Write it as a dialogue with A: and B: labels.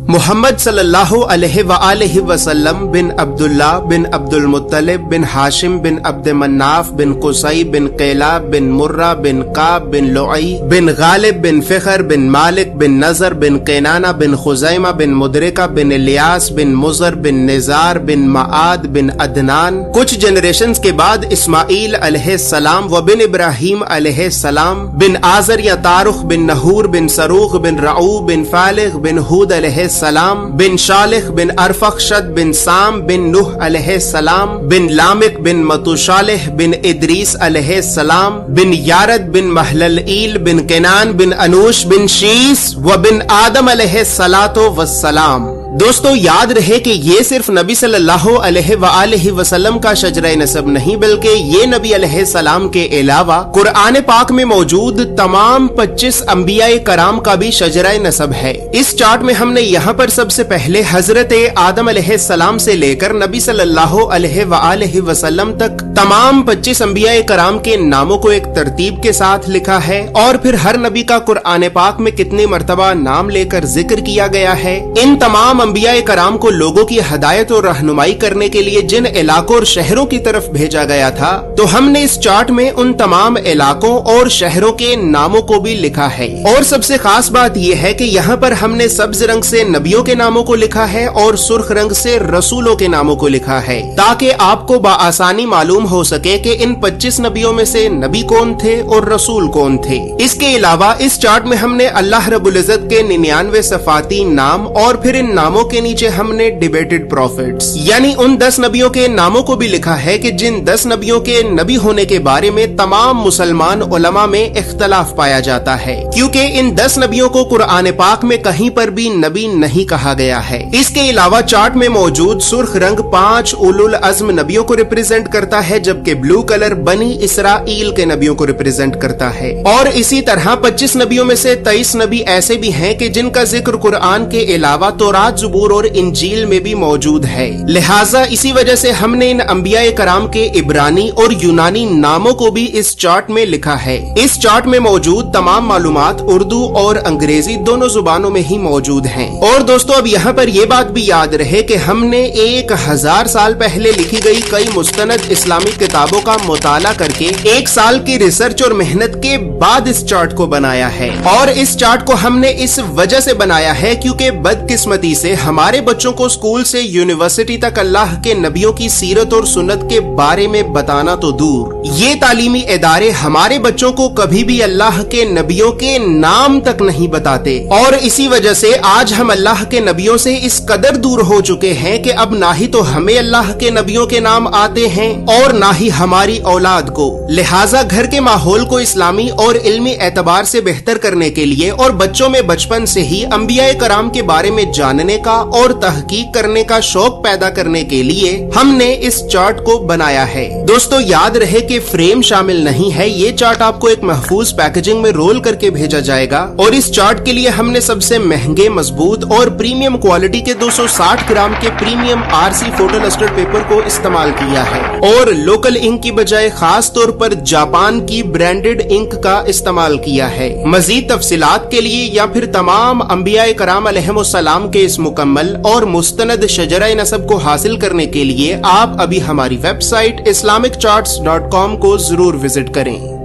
A: محمد صلی اللہ علیہ وآلہ وسلم بن عبداللہ بن عبد المطلب بن ہاشم بن عبد مناف بن قصی بن قیلاب بن مرہ بن قاب بن لعی بن غالب بن فخر بن مالک بن نظر بن قینانہ بن خزیمہ بن مدرکہ بن الیاس بن مزر بن نزار بن معاد بن عدنان. کچھ جنریشنز کے بعد اسماعیل علیہ السلام و بن ابراہیم علیہ السلام بن آزر یا تارخ بن نحور بن سروخ بن رعو بن فالغ بن ہود علیہ السلام بن شالخ بن ارفخشد بن سام بن نوح علیہ السلام بن لامک بن متوشالح بن ادریس علیہ السلام بن یارد بن محللئیل بن کنان بن انوش بن شیس و بن آدم علیہ السلام. دوستو یاد رہے کہ یہ صرف نبی صلی اللہ علیہ وآلہ وسلم کا شجرہ نسب نہیں بلکہ یہ نبی علیہ السلام کے علاوہ قرآن پاک میں موجود تمام 25 انبیاء کرام کا بھی شجرہ نسب ہے. اس چارٹ میں ہم نے یہاں پر سب سے پہلے حضرت آدم علیہ السلام سے لے کر نبی صلی اللہ علیہ وآلہ وسلم تک تمام 25 انبیاء کرام کے ناموں کو ایک ترتیب کے ساتھ لکھا ہے اور پھر ہر نبی کا قرآن پاک میں کتنی مرتبہ نام لے کر ذکر کیا گیا ہے. ان تمام انبیاء کرام کو لوگوں کی ہدایت اور رہنمائی کرنے کے لیے جن علاقوں اور شہروں کی طرف بھیجا گیا تھا تو ہم نے اس چارٹ میں ان تمام علاقوں اور شہروں کے ناموں کو بھی لکھا ہے. اور سب سے خاص بات یہ ہے کہ یہاں پر ہم نے سبز رنگ سے نبیوں کے ناموں کو لکھا ہے اور سرخ رنگ سے رسولوں کے ناموں کو لکھا ہے تاکہ آپ کو بآسانی معلوم ہو سکے کہ ان 25 نبیوں میں سے نبی کون تھے اور رسول کون تھے. اس کے علاوہ اس چارٹ میں ہم نے اللہ رب العزت کے 99 صفاتی نام اور پھر ان ناموں کے نیچے ہم نے ڈیبیٹڈ پروفیٹس یعنی ان 10 نبیوں کے ناموں کو بھی لکھا ہے کہ جن 10 نبیوں کے نبی ہونے کے بارے میں تمام مسلمان علماء میں اختلاف پایا جاتا ہے کیونکہ ان 10 نبیوں کو قرآن پاک میں کہیں پر بھی نبی نہیں کہا گیا ہے. اس کے علاوہ چارٹ میں موجود سرخ رنگ 5 اولو العزم نبیوں کو ریپرزینٹ کرتا ہے جبکہ بلو کلر بنی اسرائیل کے نبیوں کو ریپرزینٹ کرتا ہے. اور اسی طرح 25 نبیوں میں سے 23 نبی ایسے بھی ہیں کہ جن کا ذکر قرآن کے علاوہ تورات زبور اور انجیل میں بھی موجود ہے. لہٰذا اسی وجہ سے ہم نے ان انبیاء کرام کے عبرانی اور یونانی ناموں کو بھی اس چارٹ میں لکھا ہے. اس چارٹ میں موجود تمام معلومات اردو اور انگریزی دونوں زبانوں میں ہی موجود ہیں. اور دوستو اب یہاں پر یہ بات بھی یاد رہے کہ ہم نے 1000 سال پہلے لکھی گئی کئی مستند اسلامی کتابوں کا مطالعہ کر کے 1 سال کی ریسرچ اور محنت کے بعد اس چارٹ کو بنایا ہے. اور اس چارٹ کو ہم نے اس وجہ سے بنایا ہے کیونکہ بدقسمتی سے ہمارے بچوں کو اسکول سے یونیورسٹی تک اللہ کے نبیوں کی سیرت اور سنت کے بارے میں بتانا تو دور، یہ تعلیمی ادارے ہمارے بچوں کو کبھی بھی اللہ کے نبیوں کے نام تک نہیں بتاتے. اور اسی وجہ سے آج ہم اللہ کے نبیوں سے اس قدر دور ہو چکے ہیں کہ اب نہ ہی تو ہمیں اللہ کے نبیوں کے نام آتے ہیں اور نہ ہی ہماری اولاد کو. لہٰذا گھر کے ماحول کو اسلامی اور علمی اعتبار سے بہتر کرنے کے لیے اور بچوں میں بچپن سے ہی انبیاء کرام کے بارے میں جاننے کا اور تحقیق کرنے کا شوق پیدا کرنے کے لیے ہم نے اس چارٹ کو بنایا ہے. دوستو یاد رہے کہ فریم شامل نہیں ہے. یہ چارٹ آپ کو ایک محفوظ پیکیجنگ میں رول کر کے بھیجا جائے گا اور اس چارٹ کے لیے ہم نے سب سے مہنگے، مضبوط اور پریمیم کوالٹی کے 260 گرام کے premium RC photo lustre paper کو استعمال کیا ہے اور لوکل انک کی بجائے خاص طور پر جاپان کی برانڈڈ انک کا استعمال کیا ہے. مزید تفصیلات کے لیے یا پھر تمام انبیاء کرام علیہم السلام کے اس مکمل اور مستند شجرہ نسب کو حاصل کرنے کے لیے آپ ابھی ہماری ویب سائٹ islamiccharts.com کو ضرور وزٹ کریں.